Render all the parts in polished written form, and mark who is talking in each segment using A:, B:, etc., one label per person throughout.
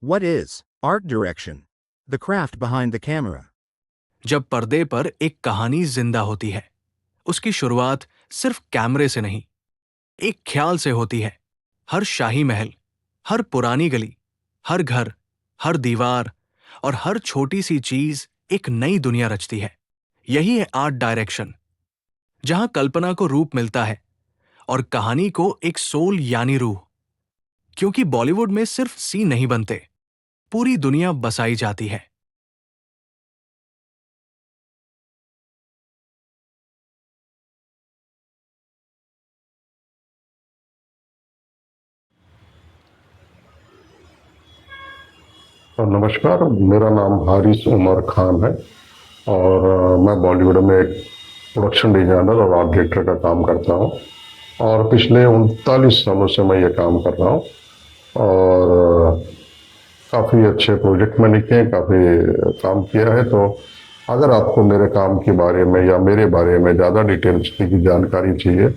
A: What is art direction? The craft behind the camera.
B: जब पर्दे पर एक कहानी जिंदा होती है, उसकी शुरुआत सिर्फ कैमरे से नहीं, एक ख्याल से होती है। हर शाही महल, हर पुरानी गली, हर घर, हर दीवार और हर छोटी सी चीज एक नई दुनिया रचती है। यही है आर्ट डायरेक्शन, जहां कल्पना को रूप मिलता है और कहानी को एक सोल यानी रूह। क्योंकि बॉलीवुड में सिर्फ सीन नहीं बनते, पूरी दुनिया बसाई जाती है।
C: नमस्कार, मेरा नाम हारिस उमर खान है और मैं बॉलीवुड में एक प्रोडक्शन डिजाइनर और आर्ट डायरेक्टर का काम करता हूँ और पिछले 39 सालों से मैं ये काम कर रहा हूँ और काफ़ी अच्छे प्रोजेक्ट में लिखे हैं, काफ़ी काम किया है। तो अगर आपको मेरे काम के बारे में या मेरे बारे में ज़्यादा डिटेल्स की जानकारी चाहिए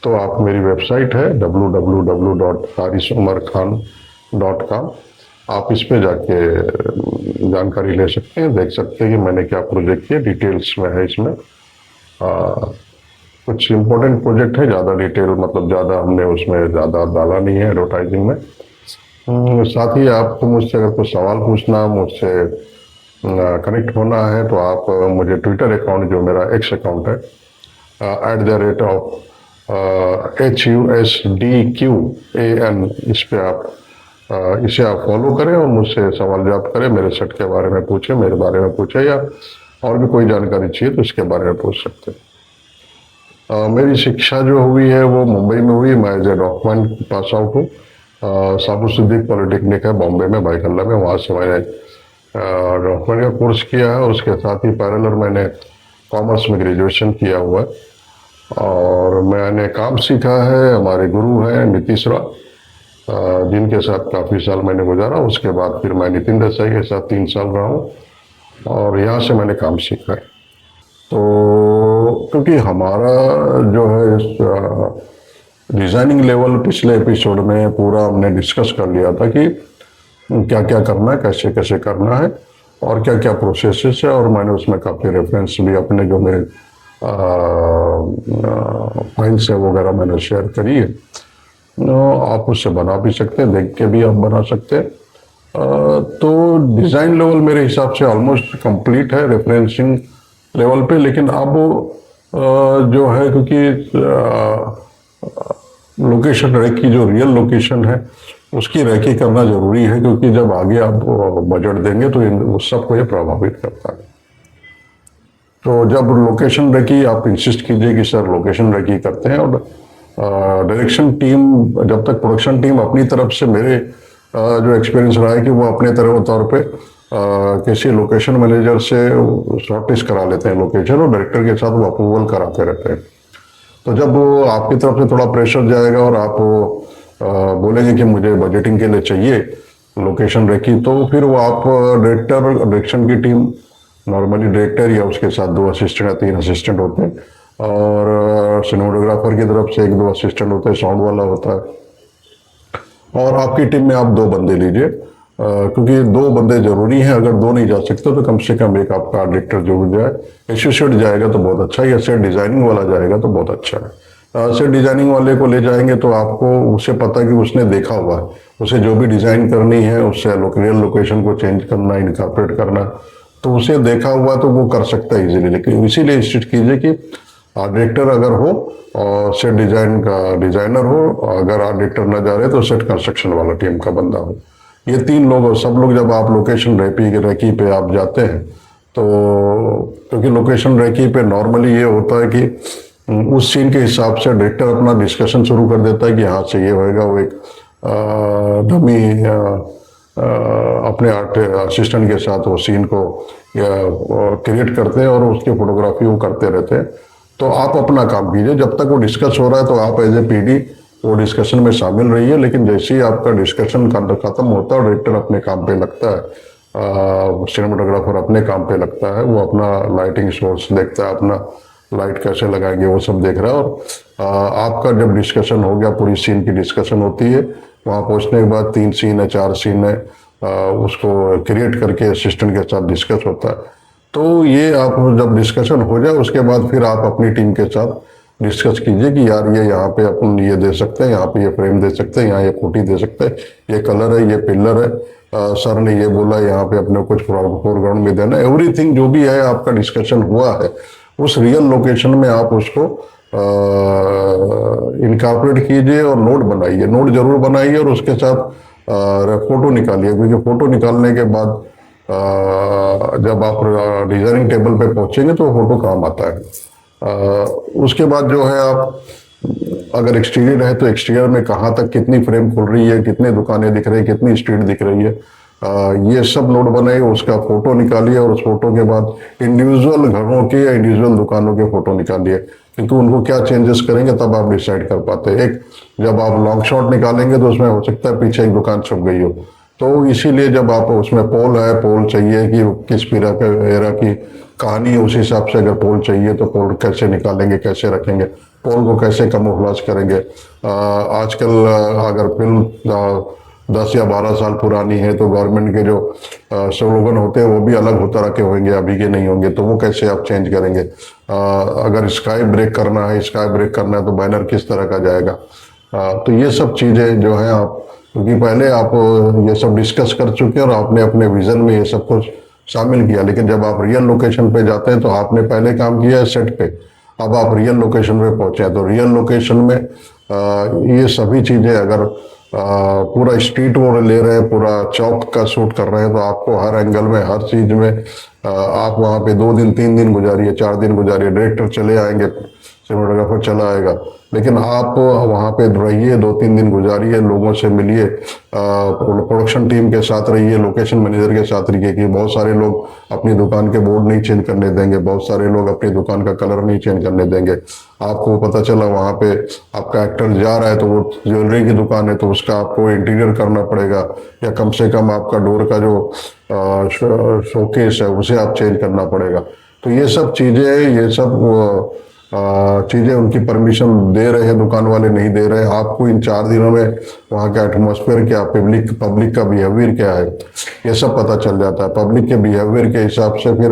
C: तो आप मेरी वेबसाइट है www.harisumarkhan.com, आप इस पे जाके जानकारी ले सकते हैं, देख सकते हैं कि मैंने क्या प्रोजेक्ट किए, डिटेल्स में है इसमें। कुछ इम्पोर्टेंट प्रोजेक्ट है, ज़्यादा डिटेल मतलब ज़्यादा हमने उसमें ज़्यादा डाला नहीं है एडवर्टाइजिंग में। साथ ही आपको मुझसे अगर कोई सवाल पूछना, मुझसे कनेक्ट होना है तो आप मुझे ट्विटर अकाउंट, जो मेरा एक्स अकाउंट है, @HUSDQAN, इस पे आप इसे आप फॉलो करें और मुझसे सवाल जवाब करें, मेरे सेट के बारे में पूछे, मेरे बारे में पूछे, या और भी कोई जानकारी चाहिए तो इसके बारे में पूछ सकते हैं। मेरी शिक्षा जो हुई है वो मुंबई में हुई। मैं as a document pass out हूँ। साबु सिद्दीक पॉलिटेक्निक है बॉम्बे में, भाईखल्ला में, वहाँ से मैंने डॉक्यूमेंट का कोर्स किया है। उसके साथ ही पैरेलल मैंने कॉमर्स में ग्रेजुएशन किया हुआ है और मैंने काम सीखा है। हमारे गुरु हैं नीतीश राव, जिनके साथ काफ़ी साल मैंने गुजारा। उसके बाद फिर मैं नितिन देसाई के साथ 3 साल रहा हूँ और यहाँ से मैंने काम सीखा है। तो क्योंकि हमारा जो है डिज़ाइनिंग लेवल पिछले एपिसोड में पूरा हमने डिस्कस कर लिया था कि क्या क्या करना है, कैसे कैसे करना है और क्या क्या प्रोसेसेस है, और मैंने उसमें काफ़ी रेफरेंस भी अपने जो मेरे फाइल्स है वगैरह मैंने शेयर करी है। आप उससे बना भी सकते हैं, देख के भी आप बना सकते हैं। तो डिज़ाइन लेवल मेरे हिसाब से ऑलमोस्ट कंप्लीट है रेफरेंसिंग लेवल पे। लेकिन अब जो है, क्योंकि लोकेशन रेक की जो रियल लोकेशन है उसकी रेकी करना ज़रूरी है, क्योंकि जब आगे आप बजट देंगे तो उस सबको ये प्रभावित करता है। तो जब लोकेशन रेकी आप इंसिस्ट कीजिए कि सर लोकेशन रेकी करते हैं, और डायरेक्शन टीम, जब तक प्रोडक्शन टीम अपनी तरफ से, मेरे जो एक्सपीरियंस रहा है कि वो अपने तरफ तौर पे किसी लोकेशन मैनेजर से शॉर्टलिस्ट करा लेते हैं लोकेशन और डायरेक्टर के साथ वो अप्रूवल कराते रहते हैं। तो जब वो आपकी तरफ से थोड़ा प्रेशर जाएगा और आप बोलेंगे कि मुझे बजटिंग के लिए चाहिए लोकेशन रेकी, तो फिर वो आप डायरेक्शन की टीम, नॉर्मली डायरेक्टर या उसके साथ 2 असिस्टेंट या 3 असिस्टेंट होते हैं, और सिनेमेटोग्राफर की तरफ से 1-2 असिस्टेंट होते हैं, साउंड वाला होता है, और आपकी टीम में आप 2 बंदे लीजिए, क्योंकि 2 बंदे जरूरी हैं। अगर 2 नहीं जा सकते तो कम से कम एक आपका डायरेक्टर जो जाए। एसोसिएट जाएगा तो बहुत अच्छा है, या सेट डिजाइनिंग वाला जाएगा तो बहुत अच्छा है। सेट डिजाइनिंग वाले को ले जाएंगे तो आपको उसे पता है कि उसने देखा हुआ है, उसे जो भी डिजाइन करनी है, उससे रियल लोकेशन को चेंज करना, इनकॉर्पोरेट करना, तो उसे देखा हुआ तो वो कर सकता है इजीली। लेकिन इसीलिए इंसिस्ट कीजिए कि डायरेक्टर अगर हो और सेट डिजाइन का डिजाइनर हो, अगर आर्ट डायरेक्टर ना जा रहे तो सेट कंस्ट्रक्शन वाला टीम का बंदा हो। ये 3 लोग, और सब लोग जब आप लोकेशन रेकी पे आप जाते हैं तो, क्योंकि लोकेशन रेकी पे नॉर्मली ये होता है कि उस सीन के हिसाब से डायरेक्टर अपना डिस्कशन शुरू कर देता है कि हाँ से ये होएगा। वो एक डमी अपने आर्ट असिस्टेंट के साथ वो सीन को क्रिएट करते हैं और उसकी फोटोग्राफी वो करते रहते हैं। तो आप अपना काम कीजिए, जब तक वो डिस्कस हो रहा है तो आप एज ए पीडी वो डिस्कशन में शामिल रहिए। लेकिन जैसे ही आपका डिस्कशन खत्म होता है, डायरेक्टर अपने काम पे लगता है, सिनेमाटोग्राफर अपने काम पे लगता है, वो अपना लाइटिंग सोर्स देखता है, अपना लाइट कैसे लगाएंगे वो सब देख रहा है, और आपका जब डिस्कशन हो गया, पूरी सीन की डिस्कशन होती है, वहाँ पहुँचने के बाद 3 सीन है 4 सीन है, उसको क्रिएट करके असिस्टेंट के साथ डिस्कस होता है। तो ये आप जब डिस्कशन हो जाए उसके बाद फिर आप अपनी टीम के साथ डिस्कस कीजिए कि यार ये यहाँ पे अपन ये दे सकते हैं, यहाँ पे ये फ्रेम दे सकते हैं, यहाँ ये खूंटी दे सकते हैं, ये कलर है, ये पिलर है, सर ने ये बोला यहाँ पे अपने कुछ फोरग्राउंड में देना, एवरीथिंग जो भी है आपका डिस्कशन हुआ है उस रियल लोकेशन में आप उसको इनकॉर्पोरेट कीजिए और नोट बनाइए, नोट जरूर बनाइए और उसके साथ फोटो निकालिए, क्योंकि फोटो निकालने के बाद जब आप डिजाइनिंग टेबल पे पहुंचेंगे तो फोटो काम आता है। उसके बाद जो है आप अगर एक्सटीरियर है तो एक्सटीरियर में कहाँ तक कितनी फ्रेम खुल रही है, कितने दुकानें दिख रही है, कितनी स्ट्रीट दिख रही है, ये सब नोट बनाइए, उसका फोटो निकालिए और उस फोटो के बाद इंडिविजुअल घरों के या इंडिविजुअल दुकानों के फोटो निकालिए, क्योंकि उनको क्या चेंजेस करेंगे तब आप डिसाइड कर पाते हैं। एक जब आप लॉन्ग शॉट निकालेंगे तो उसमें हो सकता है पीछे एक दुकान छुप गई हो, तो इसीलिए जब आप उसमें पोल है, पोल चाहिए कि किस एरा की कहानी है, उस हिसाब से अगर पोल चाहिए तो पोल कैसे निकालेंगे, कैसे रखेंगे, पोल को कैसे कैमोफ्लेज करेंगे। आजकल अगर फिल्म 10 या 12 साल पुरानी है तो गवर्नमेंट के जो स्लोगन होते हैं वो भी अलग होता रखे होंगे, अभी के नहीं होंगे, तो वो कैसे आप चेंज करेंगे। अगर स्काई ब्रेक करना है तो बैनर किस तरह का जाएगा। तो ये सब चीज़ें जो है आप, क्योंकि पहले आप ये सब डिस्कस कर चुके हैं और आपने अपने विजन में ये सब कुछ शामिल किया, लेकिन जब आप रियल लोकेशन पे जाते हैं तो आपने पहले काम किया है सेट पे, अब आप रियल लोकेशन पे पहुंचे हैं, तो रियल लोकेशन में ये सभी चीज़ें अगर पूरा स्ट्रीट वो ले रहे हैं, पूरा चौक का शूट कर रहे हैं, तो आपको हर एंगल में, हर चीज़ में आप वहाँ पे 2 दिन 3 दिन गुजारिए, 4 दिन गुजारिए, डायरेक्टर चले आएंगे, सिनेमाटोग्राफर चला आएगा, लेकिन आप वहाँ पे रहिए, 2-3 दिन गुजारिए, लोगों से मिलिए, प्रोडक्शन टीम के साथ रहिए, लोकेशन मैनेजर के साथ रहिए, कि बहुत सारे लोग अपनी दुकान के बोर्ड नहीं चेंज करने देंगे, बहुत सारे लोग अपनी दुकान का कलर नहीं चेंज करने देंगे। आपको पता चला वहाँ पे आपका एक्टर जा रहा है तो वो ज्वेलरी की दुकान है तो उसका आपको इंटीरियर करना पड़ेगा, या कम से कम आपका डोर का जो शोकेस है उसे आप चेंज करना पड़ेगा। तो ये सब चीज़ें उनकी परमिशन दे रहे हैं, दुकान वाले नहीं दे रहे। आपको इन 4 दिनों में वहाँ का एटमॉस्फेयर क्या, पब्लिक का बिहेवियर क्या है, ये सब पता चल जाता है। पब्लिक के बिहेवियर के हिसाब से फिर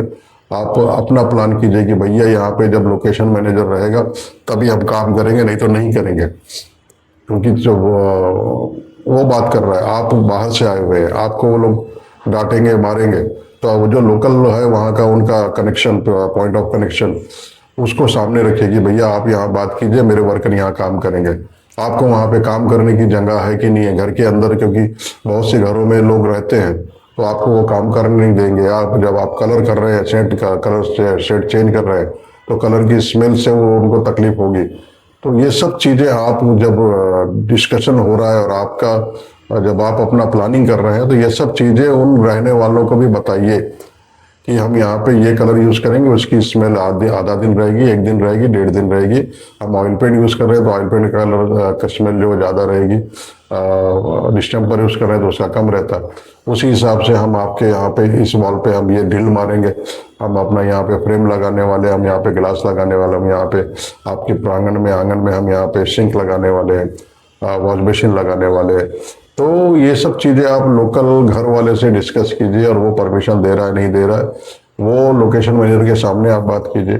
C: आप अपना प्लान कीजिए कि भैया यहाँ पे जब लोकेशन मैनेजर रहेगा तभी हम काम करेंगे, नहीं तो नहीं करेंगे, क्योंकि जो वो बात कर रहा है, आप बाहर से आए हुए हैं, आपको वो लोग डांटेंगे, मारेंगे, तो वो जो लोकल है वहाँ का, उनका कनेक्शन, पॉइंट ऑफ कनेक्शन, उसको सामने रखिए कि भैया आप यहाँ बात कीजिए, मेरे वर्कर यहाँ काम करेंगे। आपको वहाँ पे काम करने की जगह है कि नहीं है घर के अंदर, क्योंकि बहुत से घरों में लोग रहते हैं तो आपको वो काम करने नहीं देंगे। आप जब आप कलर कर रहे हैं, शेड चेंज कर रहे हैं, तो कलर की स्मेल से वो उनको तकलीफ होगी। तो ये सब चीज़ें आप जब डिस्कशन हो रहा है और आपका जब आप अपना प्लानिंग कर रहे हैं, तो ये सब चीज़ें उन रहने वालों को भी बताइए कि हम यहाँ पे ये कलर यूज़ करेंगे, उसकी स्मेल आधा दिन रहेगी, 1 दिन रहेगी, 1.5 दिन रहेगी। हम ऑयल पेंट यूज़ कर रहे हैं तो ऑयल पेंट कलर का स्मेल जो ज़्यादा रहेगी, डिस्टेम्पर यूज़ कर रहे हैं तो उसका कम रहता है। उसी हिसाब से हम आपके यहाँ पे इस वॉल पे हम ये ड्रिल मारेंगे, हम अपना यहाँ पे फ्रेम लगाने वाले, हम यहाँ पे ग्लास लगाने वाले, हम यहाँ पे आपके प्रांगण में, आंगन में हम यहाँ पे सिंक लगाने वाले हैं, वॉश बेसिन लगाने वाले हैं। तो ये सब चीज़ें आप लोकल घर वाले से डिस्कस कीजिए, और वो परमिशन दे रहा है नहीं दे रहा है वो लोकेशन मैनेजर के सामने आप बात कीजिए।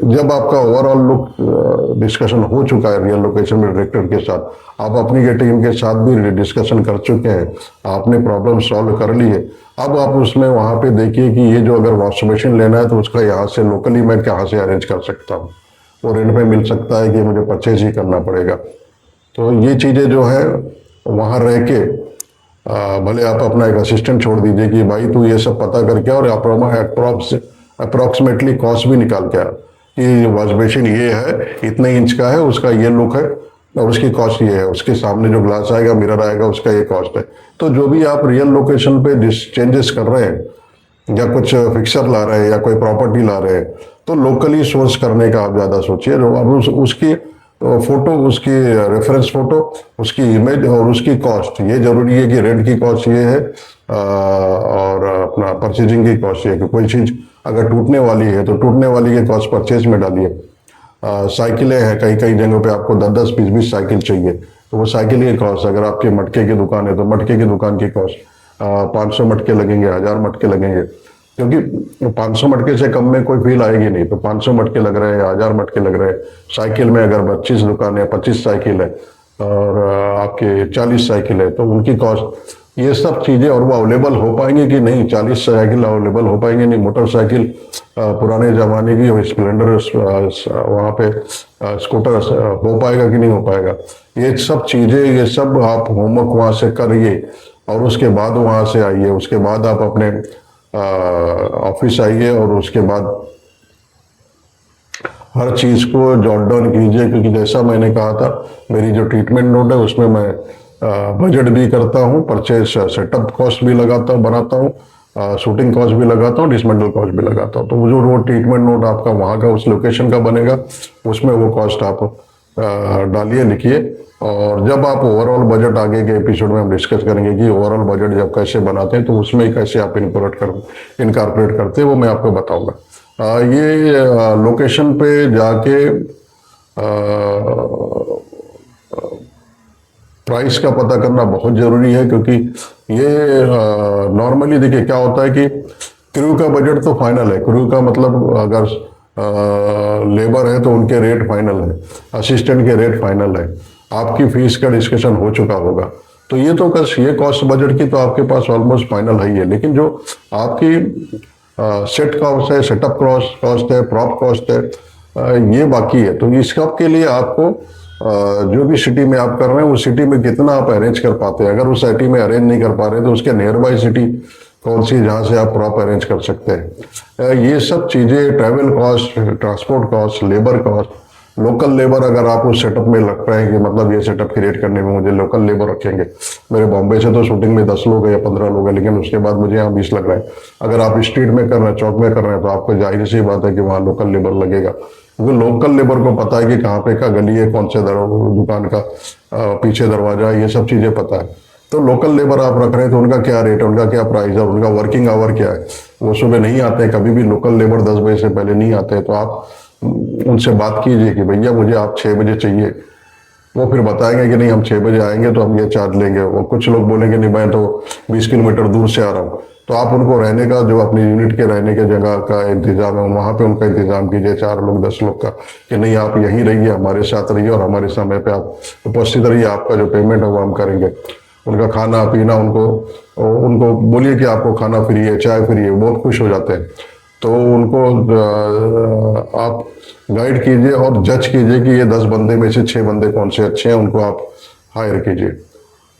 C: जब आपका ओवरऑल लुक डिस्कशन हो चुका है रियल लोकेशन में डायरेक्टर के साथ, आप अपनी टीम के साथ भी डिस्कशन कर चुके हैं, आपने प्रॉब्लम सॉल्व कर ली है, अब आप उसमें वहाँ पे देखिए कि ये जो अगर वॉश बेसिन लेना है तो उसका यहाँ से लोकली मैं कहाँ से अरेंज कर सकता हूँ, वो रेंट पे मिल सकता है कि मुझे परचेज ही करना पड़ेगा। तो ये चीज़ें जो है वहाँ रह के भले आप अपना एक असिस्टेंट छोड़ दीजिए कि भाई तू ये सब पता करके और अप्रॉक्सीमेटली कॉस्ट भी निकाल के आ कि वॉश बेसिन ये है, इतने इंच का है, उसका ये लुक है और उसकी कॉस्ट ये है, उसके सामने जो ग्लास आएगा, मिरर आएगा, उसका ये कॉस्ट है। तो जो भी आप रियल लोकेशन पे चेंजेस कर रहे हैं या कुछ फिक्सर ला रहे हैं या कोई प्रॉपर्टी ला रहे हैं, तो लोकली सोर्स करने का आप ज़्यादा सोचिए। अब उसकी फोटो, उसकी रेफरेंस फोटो, उसकी इमेज और उसकी कॉस्ट, ये जरूरी है कि रेंट की कॉस्ट ये है और अपना परचेजिंग की कॉस्ट ये है कि कोई चीज़ अगर टूटने वाली है तो टूटने वाली की कॉस्ट परचेज में डालिए। साइकिलें हैं, कई कई जगहों पे आपको 10-10, 20-20 साइकिल चाहिए, तो वो साइकिल की कॉस्ट, अगर आपके मटके की दुकान है तो मटके की दुकान की कॉस्ट 500 मटके लगेंगे, 1000 मटके लगेंगे, क्योंकि 500 मटके से कम में कोई फील आएगी नहीं। तो 500 मटके लग रहे हैं या 1000 मटके लग रहे हैं। साइकिल में अगर 25 दुकान है, 25 साइकिल है और आपके 40 साइकिल है, तो उनकी कॉस्ट, ये सब चीज़ें, और वो अवेलेबल हो पाएंगे कि नहीं, 40 साइकिल अवेलेबल हो पाएंगे नहीं, मोटरसाइकिल पुराने ज़माने की स्प्लेंडर वहाँ पे स्कूटर हो पाएगा कि नहीं हो पाएगा, ये सब चीज़ें, ये सब आप होमवर्क वहाँ से करिए और उसके बाद वहाँ से आइए, उसके बाद आप अपने ऑफिस आइए और उसके बाद हर चीज़ को जॉट डाउन कीजिए, क्योंकि जैसा मैंने कहा था, मेरी जो ट्रीटमेंट नोट है उसमें मैं बजट भी करता हूँ, परचेज सेटअप कॉस्ट भी लगाता हूँ, बनाता हूँ, शूटिंग कॉस्ट भी लगाता हूँ, डिसमेंटल कॉस्ट भी लगाता हूँ। तो वो ट्रीटमेंट नोट आपका वहाँ का उस लोकेशन का बनेगा, उसमें वो कॉस्ट आप डालिए, लिखिए, और जब आप ओवरऑल बजट आगे के एपिसोड में हम डिस्कस करेंगे कि ओवरऑल बजट जब कैसे बनाते हैं तो उसमें कैसे आप इनकॉर्पोरेट करते हैं, वो मैं आपको बताऊंगा। ये लोकेशन पे जाके प्राइस का पता करना बहुत जरूरी है, क्योंकि ये नॉर्मली देखिए क्या होता है कि क्रू का बजट तो फाइनल है, क्रू का मतलब अगर लेबर है तो उनके रेट फाइनल है, असिस्टेंट के रेट फाइनल है, आपकी फीस का डिस्कशन हो चुका होगा, तो ये तो ये कॉस्ट बजट की तो आपके पास ऑलमोस्ट फाइनल है ही है। लेकिन जो आपकी सेट कॉस्ट है, सेटअप कॉस्ट है, प्रॉप कॉस्ट है, ये बाकी है। तो इस सब के लिए आपको जो भी सिटी में आप कर रहे हैं उस सिटी में कितना आप अरेंज कर पाते हैं, अगर उस सिटी में अरेंज नहीं कर पा रहे तो उसके नियर बाई सिटी कौन सी जहाँ से आप प्रॉप अरेंज कर सकते हैं। ये सब चीज़ें, travel cost, transport cost, labour cost, local labour, अगर आप उस सेटअप में लग रहे हैं कि मतलब ये सेटअप क्रिएट करने में मुझे लोकल लेबर रखेंगे, मेरे बॉम्बे से तो शूटिंग में 10 लोग है या 15 लोग हैं, लेकिन उसके बाद मुझे यहाँ 20 लग रहे हैं। अगर आप स्ट्रीट में कर रहे हैं, चौक में कर रहे हैं, तो आपको जाहिर सी बात है कि वहाँ लोकल लेबर लगेगा, क्योंकि लोकल लेबर को पता है कि कहाँ पे का गली है, कौन से दुकान का पीछे दरवाजा है, ये सब चीज़ें पता है। तो लोकल लेबर आप रख रहे हैं तो उनका क्या रेट है, उनका क्या प्राइस है, उनका वर्किंग आवर क्या है, वो सुबह नहीं आते हैं, कभी भी लोकल लेबर 10 बजे से पहले नहीं आते हैं, तो आप उनसे बात कीजिए कि भैया मुझे आप 6 बजे चाहिए, वो फिर बताएंगे कि नहीं हम 6 बजे आएंगे तो हम ये चार्ज लेंगे। वो कुछ लोग बोलेंगे नहीं मैं तो 20 किलोमीटर दूर से आ रहा हूँ, तो आप उनको रहने का, जो अपनी यूनिट के रहने के जगह का इंतजाम है वहाँ पे उनका इंतजाम कीजिए, 4 लोग 10 लोग का, कि नहीं आप यहीं रहिए, हमारे साथ रहिए और हमारे समय पे आप उपस्थित रहिए, आपका जो पेमेंट है वो हम करेंगे। उनका खाना पीना, उनको बोलिए कि आपको खाना फ्री है, चाय फ्री है, बहुत खुश हो जाते हैं। तो उनको आप गाइड कीजिए और जज कीजिए कि ये 10 बंदे में से 6 बंदे कौन से अच्छे हैं, उनको आप हायर कीजिए।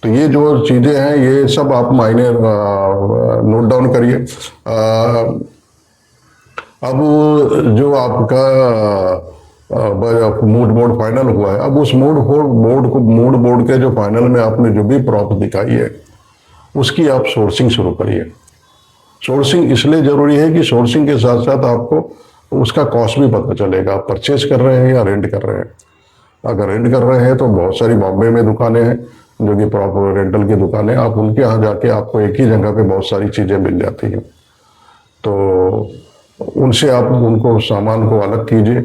C: तो ये जो चीज़ें हैं ये सब आप मायने नोट डाउन करिए। अब जो आपका मूड बोर्ड फाइनल हुआ है, अब उस मूड बोर्ड के जो फाइनल में आपने जो भी प्रॉप दिखाई है उसकी आप सोर्सिंग शुरू करिए। सोर्सिंग इसलिए जरूरी है कि सोर्सिंग के साथ साथ आपको उसका कॉस्ट भी पता चलेगा, आप परचेज कर रहे हैं या रेंट कर रहे हैं। अगर रेंट कर रहे हैं तो बहुत सारी बॉम्बे में दुकानें हैं जो कि प्रॉपर रेंटल की दुकानें, आप उनके यहाँ जाके आपको एक ही जगह पे बहुत सारी चीज़ें मिल जाती हैं, तो उनसे आप उनको सामान को अलग कीजिए।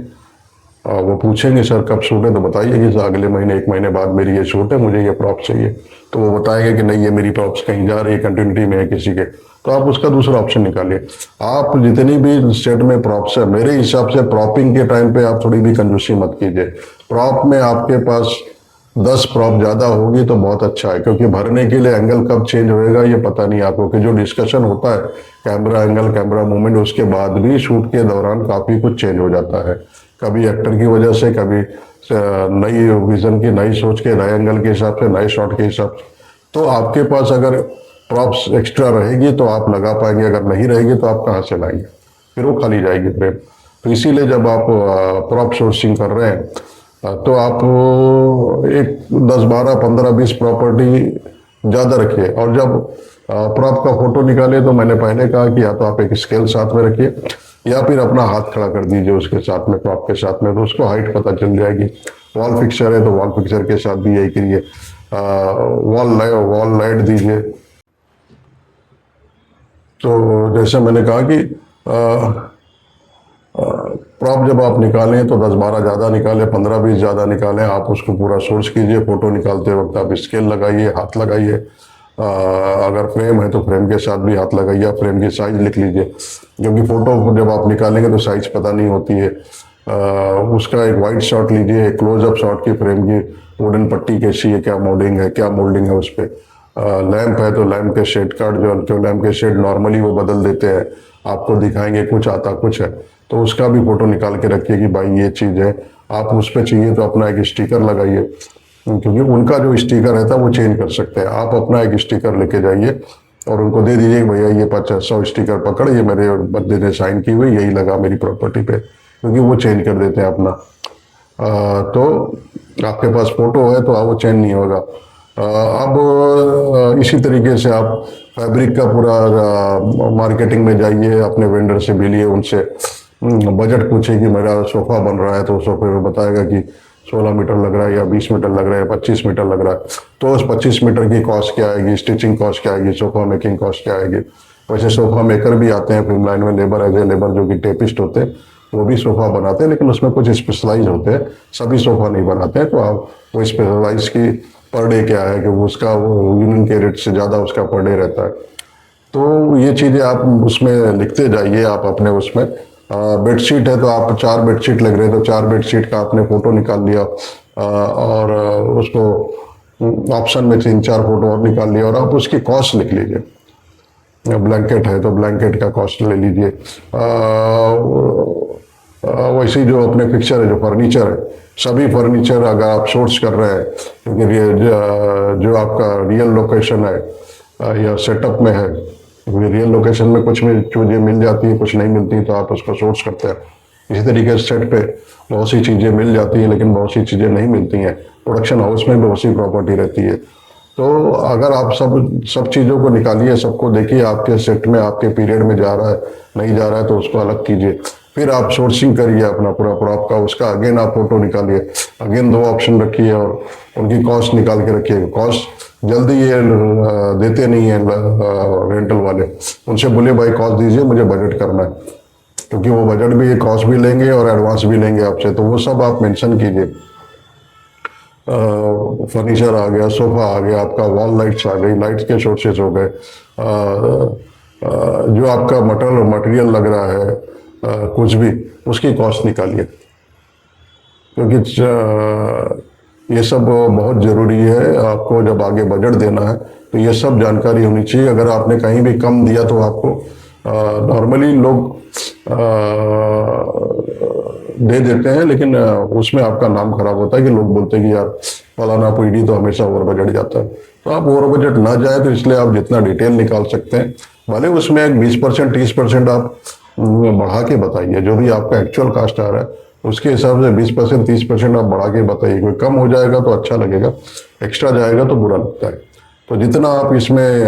C: वो पूछेंगे सर कब शूट है, तो बताइए कि अगले महीने 1 महीने बाद मेरी ये शूट है, मुझे ये प्रॉप चाहिए, तो वो बताएंगे कि नहीं ये मेरी प्रॉप्स कहीं जा रही है, कंटिन्यूटी में है किसी के, तो आप उसका दूसरा ऑप्शन निकालिए। आप जितनी भी स्टेट में प्रॉप्स है, मेरे हिसाब से प्रॉपिंग के टाइम पे आप थोड़ी भी कंजूसी मत कीजिए। प्रॉप में आपके पास 10 प्रॉप ज़्यादा होगी तो बहुत अच्छा है, क्योंकि भरने के लिए एंगल कब चेंज होएगा ये पता नहीं आपको, कि जो डिस्कशन होता है कैमरा एंगल, कैमरा मूवमेंट, उसके बाद भी शूट के दौरान काफ़ी कुछ चेंज हो जाता है, कभी एक्टर की वजह से, कभी नई विजन की, नई सोच के, नए एंगल के हिसाब से, नए शॉट के हिसाब से। तो आपके पास अगर प्रॉप्स एक्स्ट्रा रहेगी तो आप लगा पाएंगे, अगर नहीं रहेगी तो आप कहाँ से लाएंगे, फिर वो खाली जाएगी फ्रेम। तो इसीलिए जब आप प्रॉप सोर्सिंग कर रहे हैं तो आप एक 10, 12, 15, 20 प्रॉपर्टी ज़्यादा रखिए। और जब प्रॉप का फोटो निकाले तो मैंने पहले कहा कि या तो आप एक स्केल साथ में रखिए या फिर अपना हाथ खड़ा कर दीजिए उसके साथ में, प्रॉप के साथ में, तो उसको हाइट पता चल जाएगी। वॉल फिक्सर है तो वॉल फिक्सर के साथ भी यही करिए, वॉल लाइट दीजिए। तो जैसे मैंने कहा कि प्रॉप जब आप निकालें तो 10-12 ज़्यादा निकालें, 15-20 ज़्यादा निकालें, आप उसको पूरा सोर्स कीजिए। फ़ोटो निकालते वक्त आप स्केल लगाइए, हाथ लगाइए। अगर फ्रेम है तो फ्रेम के साथ भी हाथ लगाइए, आप फ्रेम की साइज़ लिख लीजिए, क्योंकि फ़ोटो जब आप निकालेंगे तो साइज़ पता नहीं होती है। उसका एक वाइड शॉट लीजिए, एक क्लोजअप शॉट की फ्रेम की वुडन पट्टी कैसी है, क्या मोल्डिंग है उस पर। लैंप है तो लैंप के शेड कार्ड जो लैंप के शेड नॉर्मली वो बदल देते हैं, आपको दिखाएंगे कुछ आता कुछ है, तो उसका भी फोटो निकाल के रखिए कि भाई ये चीज़ है। आप उस पर चाहिए तो अपना एक स्टिकर लगाइए, क्योंकि उनका जो स्टिकर रहता है वो चेंज कर सकते हैं। आप अपना एक स्टिकर लेके जाइए और उनको दे दीजिए भैया ये 500 स्टिकर पकड़, ये मेरे बंदे ने साइन की हुई, यही लगा मेरी प्रॉपर्टी पे, क्योंकि वो चेंज कर देते हैं अपना। तो आपके पास फोटो है तो वो चेंज नहीं होगा। अब इसी तरीके से आप फैब्रिक का पूरा मार्केटिंग में जाइए, अपने वेंडर से मिलिए, उनसे बजट पूछिए कि मेरा सोफ़ा बन रहा है, तो सोफे में बताएगा कि 16 मीटर लग रहा है या 20 मीटर लग रहा है, 25 मीटर लग रहा है। तो उस 25 मीटर की कॉस्ट क्या आएगी, स्टिचिंग कॉस्ट क्या आएगी, सोफ़ा मेकिंग कॉस्ट क्या आएगी। वैसे सोफ़ा मेकर भी आते हैं फिल्म लाइन में, लेबर जो कि टेपिस्ट होते हैं, वो भी सोफ़ा बनाते हैं, लेकिन उसमें कुछ स्पेशलाइज होते हैं, सभी सोफ़ा नहीं बनाते हैं। तो आप वो स्पेशलाइज की पर डे क्या है कि वो उसका वो यूनियन के रेट से ज़्यादा उसका पर डे रहता है। तो ये चीज़ें आप उसमें लिखते जाइए। आप अपने उसमें बेडशीट है तो आप 4 बेडशीट लग रहे हैं तो 4 बेडशीट का आपने फ़ोटो निकाल लिया, और उसको ऑप्शन में 3-4 फोटो और निकाल लिया, और आप उसकी कॉस्ट लिख लीजिए। ब्लैंकेट है तो ब्लैंकेट का कॉस्ट ले लीजिए। वैसे जो अपने पिक्चर है, जो फर्नीचर है, सभी फर्नीचर अगर आप सोर्स कर रहे हैं, क्योंकि जो आपका रियल लोकेशन है या सेटअप में है, रियल लोकेशन में कुछ भी चीज़ें मिल जाती हैं, कुछ नहीं मिलती, तो आप उसको सोर्स करते हैं। इसी तरीके से सेट पे बहुत सी चीज़ें मिल जाती हैं, लेकिन बहुत सी चीज़ें नहीं मिलती हैं। प्रोडक्शन हाउस में बहुत सी प्रॉपर्टी रहती है। तो अगर आप सब चीज़ों को निकालिए, सबको देखिए, आपके सेट में आपके पीरियड में जा रहा है नहीं जा रहा है तो उसको अलग कीजिए। फिर आप सोर्सिंग करिए अपना पूरा प्रॉप का, उसका अगेन आप फोटो निकालिए, अगेन 2 ऑप्शन रखिए और उनकी कॉस्ट निकाल के रखिए। कॉस्ट जल्दी ये देते नहीं है रेंटल वाले, उनसे बोलिए भाई कॉस्ट दीजिए, मुझे बजट करना है, क्योंकि वो बजट भी कॉस्ट भी लेंगे और एडवांस भी लेंगे आपसे। तो वो सब आप मेंशन कीजिए। फर्नीचर आ गया, सोफा आ गया, आपका वॉल लाइट्स आ गई, लाइट्स के सोर्सेज हो गए, जो आपका मटेरियल लग रहा है, कुछ भी उसकी कॉस्ट निकालिए, क्योंकि ये सब बहुत ज़रूरी है। आपको जब आगे बजट देना है तो ये सब जानकारी होनी चाहिए। अगर आपने कहीं भी कम दिया तो आपको नॉर्मली लोग दे देते हैं, लेकिन उसमें आपका नाम खराब होता है कि लोग बोलते हैं कि यार फलाना पीढ़ी तो हमेशा ओवर बजट जाता है। तो आप ओवर बजट ना जाए, तो इसलिए आप जितना डिटेल निकाल सकते हैं, भले उसमें एक 20% 30% आप बढ़ा के बताइए। जो भी आपका एक्चुअल कास्ट आ रहा है उसके हिसाब से 20% 30% आप बढ़ा के बताइए। कोई कम हो जाएगा तो अच्छा लगेगा, एक्स्ट्रा जाएगा तो बुरा लगता है। तो जितना आप इसमें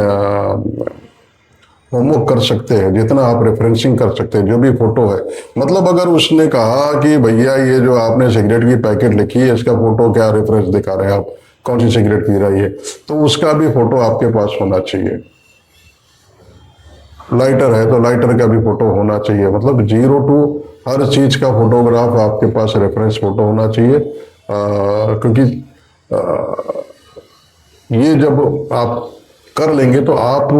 C: होमवर्क कर सकते हैं, जितना आप रेफरेंसिंग कर सकते हैं, जो भी फोटो है, मतलब अगर उसने कहा कि भैया ये जो आपने सिगरेट की पैकेट लिखी है, इसका फोटो क्या रेफरेंस दिखा रहे हैं आप, कौन सी सिगरेट पी रही है, तो उसका भी फोटो आपके पास होना चाहिए। लाइटर है तो लाइटर का भी फोटो होना चाहिए। मतलब 0 to हर चीज का फोटोग्राफ आपके पास रेफरेंस फोटो होना चाहिए। क्योंकि ये जब आप कर लेंगे तो आप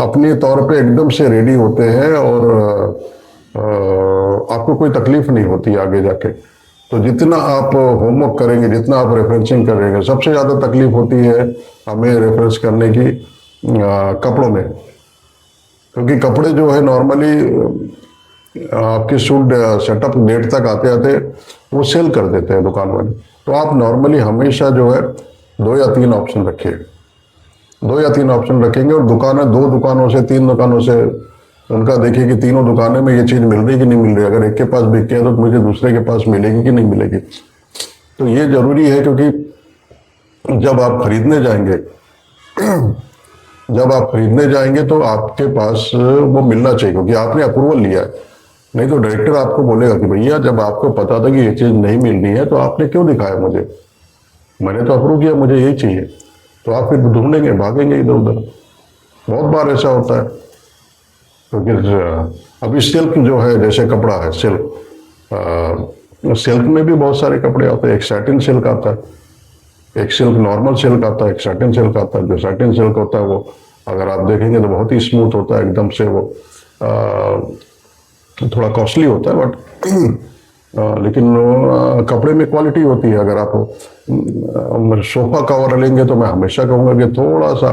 C: अपने तौर पे एकदम से रेडी होते हैं, और आपको कोई तकलीफ नहीं होती आगे जाके। तो जितना आप होमवर्क करेंगे, जितना आप रेफरेंसिंग करेंगे, सबसे ज़्यादा तकलीफ होती है हमें रेफरेंस करने की कपड़ों में, क्योंकि कपड़े जो है नॉर्मली आपके शूट सेटअप डेट तक आते आते वो सेल कर देते हैं दुकान वाले। तो आप नॉर्मली हमेशा जो है 2 या 3 ऑप्शन रखिए, 2 या 3 ऑप्शन रखेंगे, और 2 दुकानों से 3 दुकानों से उनका देखिए कि तीनों दुकानों में ये चीज़ मिल रही कि नहीं मिल रही। अगर एक के पास बिके है तो मुझे दूसरे के पास मिलेगी कि नहीं मिलेगी। तो ये जरूरी है, क्योंकि जब आप खरीदने जाएंगे तो आपके पास वो मिलना चाहिए, क्योंकि आपने अप्रूवल लिया है। नहीं तो डायरेक्टर आपको बोलेगा कि भैया जब आपको पता था कि ये चीज़ नहीं मिल रही है तो आपने क्यों दिखाया मुझे, मैंने तो अप्रूव किया, मुझे यही चाहिए। तो आप फिर ढूंढेंगे, भागेंगे इधर उधर। बहुत बार ऐसा होता है, क्योंकि अभी सिल्क जो है, जैसे कपड़ा है सिल्क, सिल्क में भी बहुत सारे कपड़े आते हैं। एक सैटिन सिल्क आता है, एक सिल्क नॉर्मल सिल्क आता है, एक सैटिन सिल्क आता है। जो सैटिन सिल्क होता है वो अगर आप देखेंगे तो बहुत ही स्मूथ होता है एकदम से। वो थोड़ा कॉस्टली होता है बट लेकिन कपड़े में क्वालिटी होती है। अगर आप सोफा कवर लेंगे तो मैं हमेशा कहूँगा कि थोड़ा सा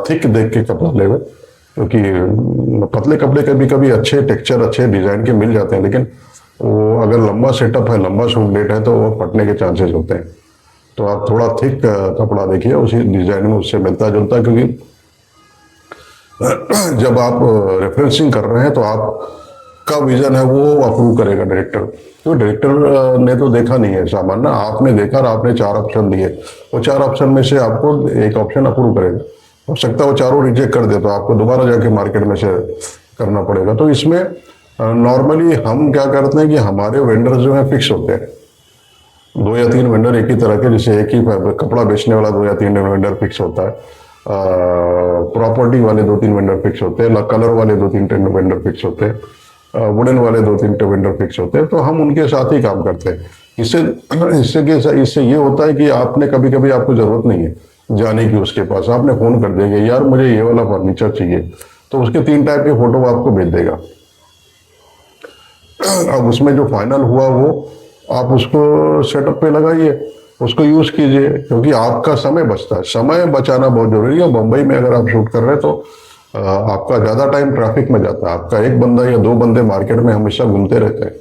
C: थिक देख के कपड़ा लेवे, क्योंकि पतले कपड़े कभी कभी अच्छे टेक्सचर अच्छे डिजाइन के मिल जाते हैं, लेकिन वो अगर लंबा सेटअप है, लंबा शूट डेट है, तो वो फटने के चांसेस होते हैं। तो आप थोड़ा थिक कपड़ा देखिए, उसी डिजाइन में उससे मिलता जुलता, क्योंकि जब आप रेफरेंसिंग कर रहे हैं तो आपका विजन है वो अप्रूव करेगा डायरेक्टर। तो डायरेक्टर ने तो देखा नहीं है सामान ना, आपने देखा और आपने 4 ऑप्शन दिए, वो 4 ऑप्शन में से आपको एक ऑप्शन अप्रूव करेगा। हो सकता है वो चारों रिजेक्ट कर दे, तो आपको दोबारा जाके मार्केट में से करना पड़ेगा। तो इसमें नॉर्मली हम क्या करते हैं कि हमारे वेंडर जो है फिक्स होते हैं, 2 या 3 वेंडर एक ही तरह के, जैसे एक ही कपड़ा बेचने वाला 2 या 3 वेंडर फिक्स होता है, प्रॉपर्टी वाले 2-3 वेंडर फिक्स होते हैं, कलर वाले 2-3 वेंडर फिक्स होते हैं, वुडन वाले 2-3 वेंडर फिक्स होते हैं। तो हम उनके साथ ही काम करते हैं। इससे ये होता है कि आपने कभी कभी आपको जरूरत नहीं है जाने की उसके पास, आपने फोन कर देंगे यार मुझे ये वाला फर्नीचर चाहिए, तो उसके 3 टाइप के फोटो आपको भेज देगा। अब उसमें जो फाइनल हुआ वो आप उसको सेटअप पे लगाइए, उसको यूज कीजिए, क्योंकि आपका समय बचता है। समय बचाना बहुत जरूरी है। मुंबई में अगर आप शूट कर रहे हैं तो आपका ज्यादा टाइम ट्रैफिक में जाता है, आपका 1 बंदा या 2 बंदे मार्केट में हमेशा घूमते रहते हैं।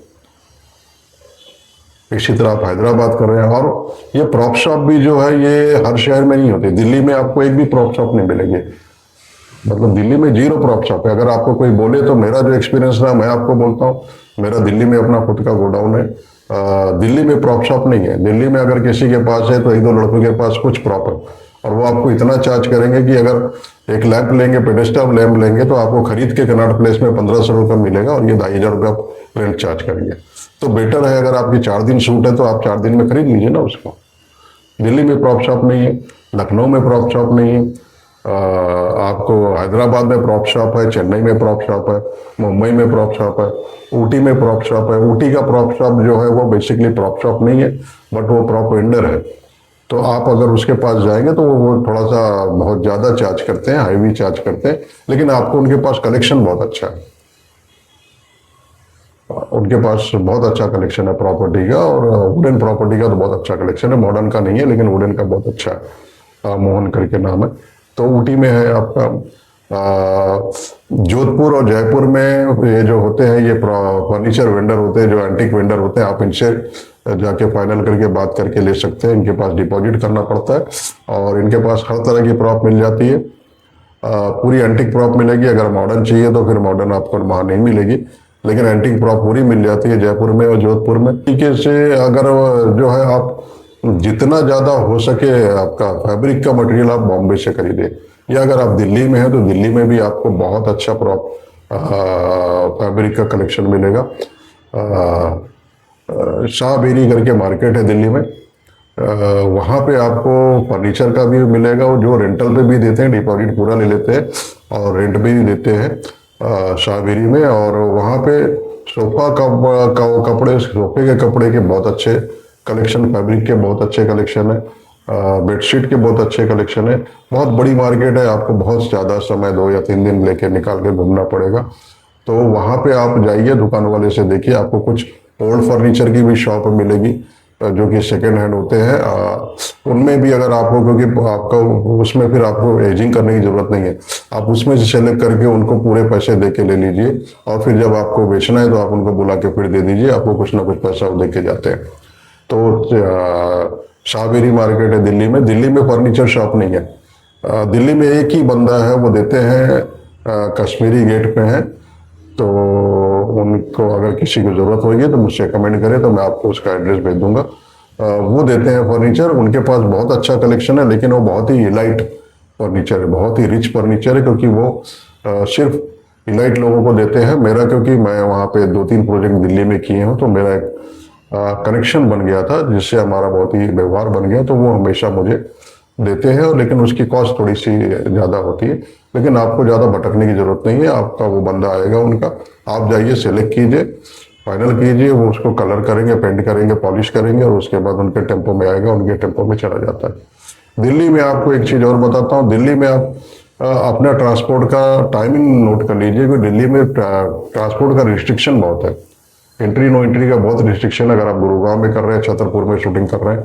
C: इसी तरह आप हैदराबाद कर रहे हैं, और ये प्रॉप शॉप भी जो है ये हर शहर में नहीं होती। दिल्ली में आपको एक भी प्रॉप शॉप नहीं मिलेगी, मतलब दिल्ली में 0 प्रॉप शॉप है। अगर आपको कोई बोले तो मेरा जो एक्सपीरियंस रहा मैं आपको बोलता हूँ, मेरा दिल्ली में अपना खुद का गोडाउन है। दिल्ली में प्रॉप शॉप नहीं है। दिल्ली में अगर किसी के पास है तो 1-2 लड़कों के पास कुछ प्रॉप है, और वो आपको इतना चार्ज करेंगे कि अगर एक लैंप लेंगे, पेडेस्टल लैंप लेंगे, तो आपको खरीद के कनाट प्लेस में 1500 रुपये मिलेगा, और ये 2500 रुपये रेंट चार्ज करेंगे। तो बेटर है अगर आपकी 4 दिन शूट है तो आप 4 दिन में खरीद लीजिए ना उसको। दिल्ली में प्रॉप शॉप नहीं है, लखनऊ में प्रॉप शॉप नहीं है, आपको हैदराबाद में प्रॉप शॉप है, चेन्नई में प्रॉप शॉप है, मुंबई में प्रॉप शॉप है, ऊटी में प्रॉप शॉप है। ऊटी का प्रॉप शॉप जो है वो बेसिकली प्रॉप शॉप नहीं है, बट वो प्रॉप वेंडर है। तो आप अगर उसके पास जाएंगे तो वो थोड़ा सा बहुत ज़्यादा चार्ज करते हैं, हाईवी चार्ज करते हैं, लेकिन आपको उनके पास कलेक्शन बहुत अच्छा है। उनके पास बहुत अच्छा कलेक्शन है प्रॉपर्टी का, और वुडन प्रॉपर्टी का तो बहुत अच्छा कलेक्शन है। मॉडर्न का नहीं है, लेकिन वुडन का बहुत अच्छा है। मोहन करके नाम है। तो ऊटी में है आपका। जोधपुर और जयपुर में ये जो होते हैं ये फर्नीचर वेंडर होते हैं, जो एंटीक वेंडर होते हैं, आप इनसे जाके फाइनल करके बात करके ले सकते हैं। इनके पास डिपॉजिट करना पड़ता है, और इनके पास हर तरह की प्रॉप मिल जाती है। पूरी एंटीक प्रॉप मिलेगी। अगर मॉडर्न चाहिए तो फिर मॉडर्न आपको वहाँ नहीं मिलेगी, लेकिन एंटीक प्रॉप पूरी मिल जाती है जयपुर में और जोधपुर में। तरीके से अगर जो है आप जितना ज़्यादा हो सके आपका फैब्रिक का मटेरियल आप बॉम्बे से खरीदें, या अगर आप दिल्ली में हैं तो दिल्ली में भी आपको बहुत अच्छा प्रॉप फैब्रिक का कलेक्शन मिलेगा। शाहबेरी करके मार्केट है दिल्ली में, वहाँ पे आपको फर्नीचर का भी मिलेगा, और जो रेंटल पे भी देते हैं, डिपॉजिट पूरा ले लेते हैं और रेंट भी देते हैं शाहबेरी में। और वहाँ पे सोफा का कपड़े, सोफे के कपड़े के बहुत अच्छे कलेक्शन, फैब्रिक के बहुत अच्छे कलेक्शन है, बेडशीट के बहुत अच्छे कलेक्शन है। बहुत बड़ी मार्केट है, आपको बहुत ज़्यादा समय 2 या 3 दिन लेके निकाल के घूमना पड़ेगा। तो वहाँ पे आप जाइए, दुकान वाले से देखिए, आपको कुछ ओल्ड फर्नीचर की भी शॉप मिलेगी जो कि सेकेंड हैंड होते हैं। उनमें भी अगर आपको, क्योंकि आपका उसमें फिर आपको एजिंग करने की जरूरत नहीं है, आप उसमें से सेलेक्ट करके उनको पूरे पैसे दे के ले लीजिए, और फिर जब आपको बेचना है तो आप उनको बुला के फिर दे दीजिए, आपको कुछ ना कुछ पैसा दे के जाते हैं। तो शाहबेरी मार्केट है दिल्ली में। दिल्ली में फर्नीचर शॉप नहीं है। दिल्ली में एक ही बंदा है, वो देते हैं, कश्मीरी गेट पे है। तो उनको अगर किसी को ज़रूरत होगी तो मुझसे कमेंट करें, तो मैं आपको उसका एड्रेस भेज दूंगा। वो देते हैं फर्नीचर, उनके पास बहुत अच्छा कलेक्शन है, लेकिन वो बहुत ही इलाइट फर्नीचर है, बहुत ही रिच फर्नीचर है, क्योंकि वो सिर्फ इलाइट लोगों को देते हैं। मेरा, क्योंकि मैं वहाँ पे 2-3 प्रोजेक्ट दिल्ली में किए हूँ, तो मेरा एक कनेक्शन बन गया था, जिससे हमारा बहुत ही व्यवहार बन गया, तो वो हमेशा मुझे देते हैं। और लेकिन उसकी कॉस्ट थोड़ी सी ज़्यादा होती है, लेकिन आपको ज़्यादा भटकने की ज़रूरत नहीं है। आपका वो बंदा आएगा उनका, आप जाइए, सेलेक्ट कीजिए, फाइनल कीजिए, वो उसको कलर करेंगे, पेंट करेंगे, पॉलिश करेंगे, और उसके बाद उनके टेम्पो में आएगा, उनके टेम्पो में चला जाता है। दिल्ली में आपको एक चीज़ और बताता हूँ, दिल्ली में आप अपना ट्रांसपोर्ट का टाइमिंग नोट कर लीजिए कि दिल्ली में ट्रांसपोर्ट का रिस्ट्रिक्शन बहुत है। एंट्री नो एंट्री का बहुत रिस्ट्रिक्शन है। अगर आप गुरुग्राम में कर रहे हैं, छतरपुर में शूटिंग कर रहे हैं,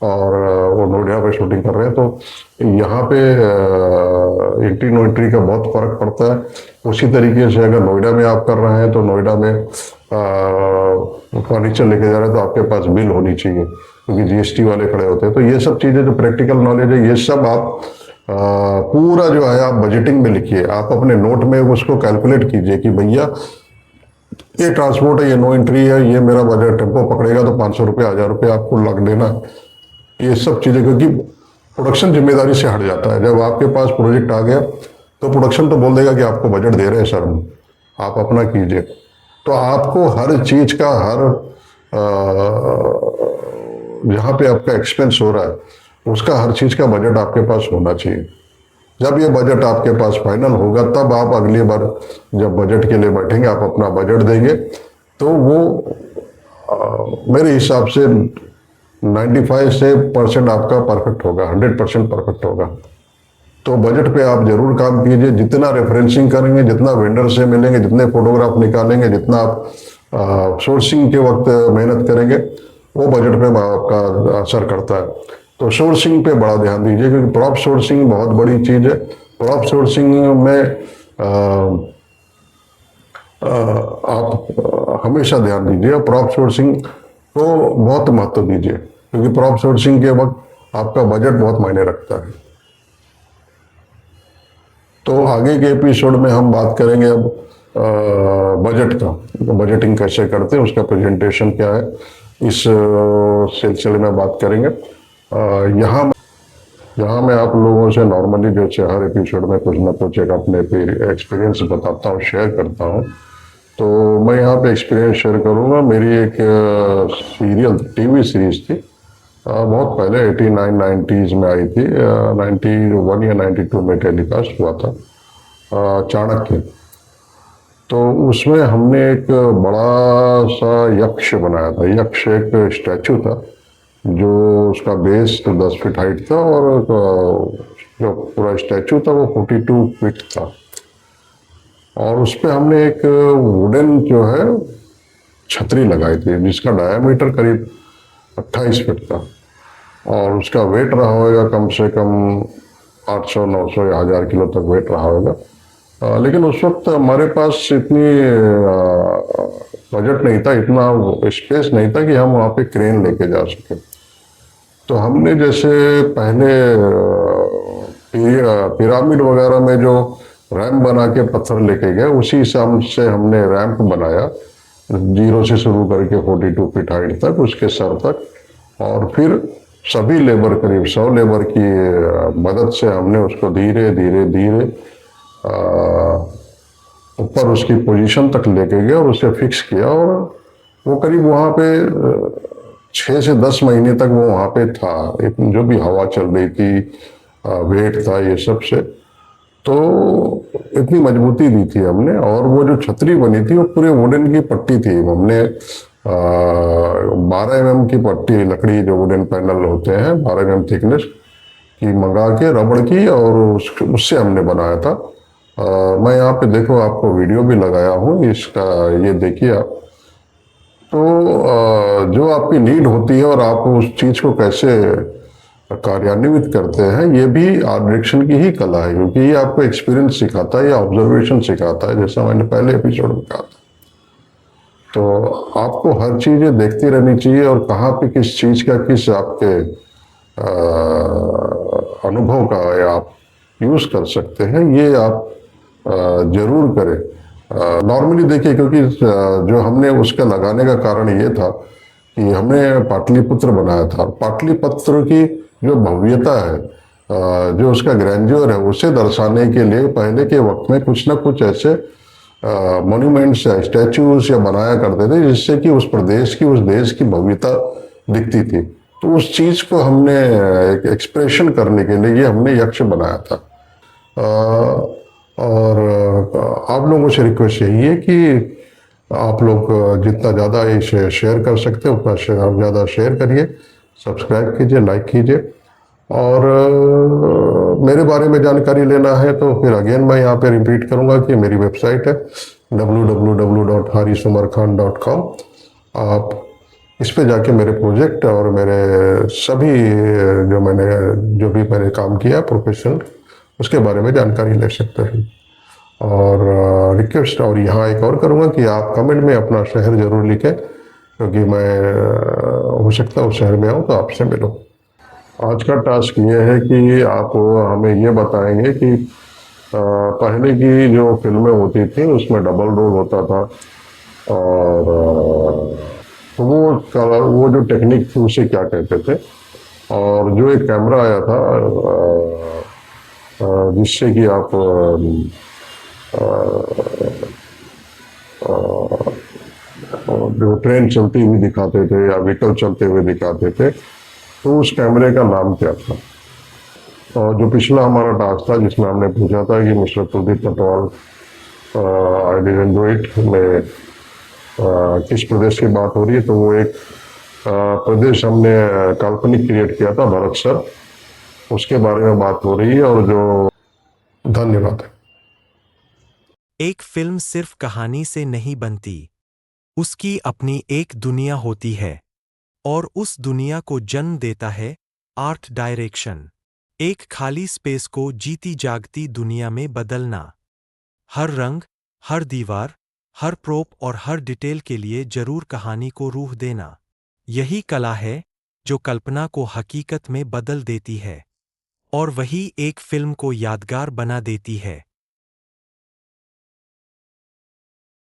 C: और वो नोएडा पे शूटिंग कर रहे हैं, तो यहाँ पे एंट्री नो एंट्री का बहुत फर्क पड़ता है। उसी तरीके से अगर नोएडा में आप कर रहे हैं तो नोएडा में फर्नीचर लेके जा रहे हैं तो आपके पास बिल होनी चाहिए, क्योंकि जीएसटी वाले खड़े होते हैं। तो ये सब चीज़ें जो प्रैक्टिकल नॉलेज है, ये सब आप पूरा जो है आप बजटिंग में लिखिए, आप अपने नोट में उसको कैलकुलेट कीजिए कि भैया ये ट्रांसपोर्ट है, ये नो एंट्री है, ये मेरा बजट, टेम्पो पकड़ेगा तो 500 रुपये, 1000 रुपये आपको लग देना। ये सब चीज़ें, क्योंकि प्रोडक्शन जिम्मेदारी से हट जाता है। जब आपके पास प्रोजेक्ट आ गया तो प्रोडक्शन तो बोल देगा कि आपको बजट दे रहे हैं सर, आप अपना कीजिए। तो आपको हर चीज़ का, जहाँ पे आपका एक्सपेंस हो रहा है उसका हर चीज़ का बजट आपके पास होना चाहिए। जब ये बजट आपके पास फाइनल होगा तब आप अगली बार जब बजट के लिए बैठेंगे, आप अपना बजट देंगे, तो वो मेरे हिसाब से 95% आपका परफेक्ट होगा, 100% परफेक्ट होगा। तो बजट पे आप जरूर काम कीजिए। जितना रेफरेंसिंग करेंगे, जितना वेंडर से मिलेंगे, जितने फोटोग्राफ निकालेंगे, जितना आप सोर्सिंग के वक्त मेहनत करेंगे, वो बजट पे आपका असर करता है। तो सोर्सिंग पे बड़ा ध्यान दीजिए, क्योंकि प्रॉप सोर्सिंग बहुत बड़ी चीज़ है। प्रॉप सोर्सिंग में आप हमेशा ध्यान दीजिए, प्रॉप सोर्सिंग को बहुत महत्व दीजिए, क्योंकि प्रॉप सोर्सिंग के वक्त आपका बजट बहुत मायने रखता है। तो आगे के एपिसोड में हम बात करेंगे अब बजट का, बजटिंग कैसे करते हैं, उसका प्रेजेंटेशन क्या है, इस सिलसिले में बात करेंगे। यहाँ मैं आप लोगों से नॉर्मली जैसे हर एपिसोड में कुछ ना कुछ एक अपने एक्सपीरियंस बताता हूँ, शेयर करता हूँ। तो मैं यहाँ पे एक्सपीरियंस शेयर करूँगा। मेरी एक सीरियल टीवी सीरीज थी, बहुत पहले 89-90s में आई थी, 91 या 92 में टेलीकास्ट हुआ था, चाणक्य। तो उसमें हमने एक बड़ा सा यक्ष बनाया था। यक्ष एक स्टैचू था, जो उसका बेस तो 10 फीट हाइट था, और जो पूरा स्टैचू था वो 42 फीट था। और उस पर हमने एक वुडन जो है छतरी लगाई थी, जिसका डायमीटर करीब 28 फीट था, और उसका वेट रहा होगा कम से कम 800, 900 या 1000 किलो तक वेट रहा होगा। लेकिन उस वक्त हमारे पास इतनी बजट नहीं था, इतना स्पेस नहीं था कि हम वहाँ पे क्रेन लेके जा सके। तो हमने जैसे पहले पिरामिड वगैरह में जो रैम्प बना के पत्थर लेके गए, उसी हिसाब से हमने रैंप बनाया, 0 से शुरू करके 42 फीट हाइट तक, उसके सर तक। और फिर सभी लेबर, करीब 100 लेबर की मदद से हमने उसको धीरे धीरे धीरे ऊपर उसकी पोजीशन तक लेके गए और उसे फिक्स किया। और वो करीब वहाँ पे 6 से 10 महीने तक वो वहाँ पे था, जो भी हवा चल रही थी, वेट था, ये सब से तो इतनी मजबूती दी थी हमने। और वो जो छतरी बनी थी वो पूरे वुडन की पट्टी थी। हमने 12 mm की पट्टी, लकड़ी जो वुडन पैनल होते हैं 12 mm थिकनेस की मंगा के, रबड़ की, और उससे हमने बनाया था। मैं यहाँ पे देखो आपको वीडियो भी लगाया हूँ इसका, ये देखिए आप। तो जो आपकी नीड होती है और आप उस चीज़ को कैसे कार्यान्वित करते हैं, ये भी आर्ट डायरेक्शन की ही कला है, क्योंकि ये आपको एक्सपीरियंस सिखाता है या ऑब्जर्वेशन सिखाता है, जैसा मैंने पहले एपिसोड में कहा था। तो आपको हर चीज़ें देखती रहनी चाहिए, और कहाँ पे किस चीज़ का, किस आपके अनुभव का आप यूज़ कर सकते हैं, ये आप जरूर करें। नॉर्मली देखिए, क्योंकि जो हमने उसका लगाने का कारण ये था कि हमने पाटलिपुत्र बनाया था। पाटलिपुत्र की जो भव्यता है, जो उसका ग्रैंड्योर है, उसे दर्शाने के लिए पहले के वक्त में कुछ ना कुछ ऐसे मॉन्यूमेंट्स या स्टैचूज या बनाया करते थे, जिससे कि उस प्रदेश की, उस देश की भव्यता दिखती थी। तो उस चीज़ को हमने एक एक्सप्रेशन करने के लिए हमने यक्ष बनाया था। और आप लोगों से रिक्वेस्ट यही है कि आप लोग जितना ज़्यादा इसे शेयर कर सकते हो उतना ज़्यादा शेयर करिए, सब्सक्राइब कीजिए, लाइक कीजिए। और मेरे बारे में जानकारी लेना है तो फिर अगेन मैं यहाँ पे रिपीट करूँगा कि मेरी वेबसाइट है www.harisumarkhan.com। आप इस पे जाके मेरे प्रोजेक्ट और मेरे सभी जो भी मैंने काम किया प्रोफेशनल उसके बारे में जानकारी ले सकते हैं। और रिक्वेस्ट और यहाँ एक और करूँगा कि आप कमेंट में अपना शहर जरूर लिखें, क्योंकि मैं हो सकता है उस शहर में आऊँ तो आपसे मिलूँ। आज का टास्क ये है कि आप हमें ये बताएंगे कि पहले की जो फिल्में होती थी उसमें डबल रोल होता था, और वो जो टेक्निक थी उसे क्या कहते थे, और जो एक कैमरा आया था जिससे कि आप जो ट्रेन चलती हुई दिखाते थे या व्हीकल चलते हुए दिखाते थे, तो उस कैमरे का नाम क्या था। और जो पिछला हमारा टास्क था जिसमें हमने पूछा था कि mister Kuldeep Katwal I didn't do it में किस प्रदेश की बात हो रही है, तो वो एक प्रदेश हमने काल्पनिक क्रिएट किया था, भरतसर, उसके बारे में बात हो रही है। और जो धन्यवाद।
D: एक फिल्म सिर्फ कहानी से नहीं बनती, उसकी अपनी एक दुनिया होती है, और उस दुनिया को जन्म देता है आर्ट डायरेक्शन। एक खाली स्पेस को जीती जागती दुनिया में बदलना। हर रंग, हर दीवार, हर प्रोप और हर डिटेल के लिए जरूर कहानी को रूह देना। यही कला है जो कल्पना को हकीकत में बदल देती है, और वही एक फिल्म को यादगार बना देती है।